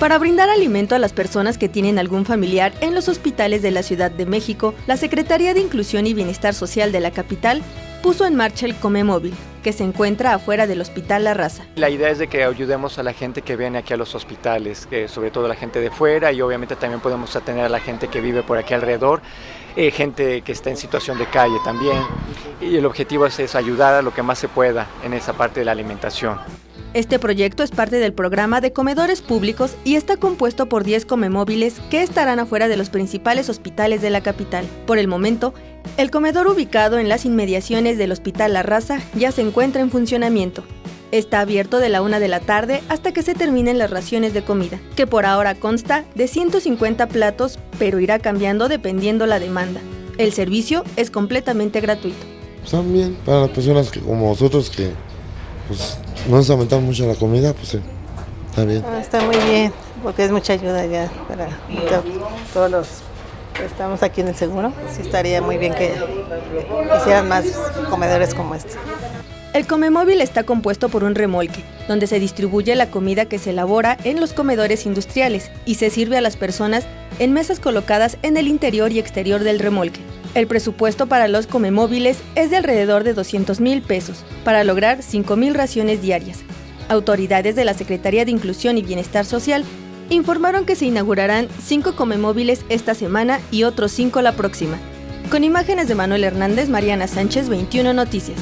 Para brindar alimento a las personas que tienen algún familiar en los hospitales de la Ciudad de México, la Secretaría de Inclusión y Bienestar Social de la capital puso en marcha el Comemóvil, que se encuentra afuera del Hospital La Raza. La idea es de que ayudemos a la gente que viene aquí a los hospitales, sobre todo la gente de fuera, y obviamente también podemos atender a la gente que vive por aquí alrededor, gente que está en situación de calle también, y el objetivo es ayudar a lo que más se pueda en esa parte de la alimentación. Este proyecto es parte del programa de comedores públicos y está compuesto por 10 comemóviles que estarán afuera de los principales hospitales de la capital. Por el momento, el comedor ubicado en las inmediaciones del Hospital La Raza ya se encuentra en funcionamiento. Está abierto de la 1 de la tarde hasta que se terminen las raciones de comida, que por ahora consta de 150 platos, pero irá cambiando dependiendo la demanda. El servicio es completamente gratuito. Están bien para las personas que, como nosotros, que pues no nos aumentamos mucho la comida, pues está bien. Está muy bien, porque es mucha ayuda ya para todos los que estamos aquí en el seguro. Sí estaría muy bien que hicieran más comedores como este. El Comemóvil está compuesto por un remolque, donde se distribuye la comida que se elabora en los comedores industriales y se sirve a las personas en mesas colocadas en el interior y exterior del remolque. El presupuesto para los comemóviles es de alrededor de 200,000 pesos, para lograr 5,000 raciones diarias. Autoridades de la Secretaría de Inclusión y Bienestar Social informaron que se inaugurarán 5 comemóviles esta semana y otros 5 la próxima. Con imágenes de Manuel Hernández, Mariana Sánchez, 21 Noticias.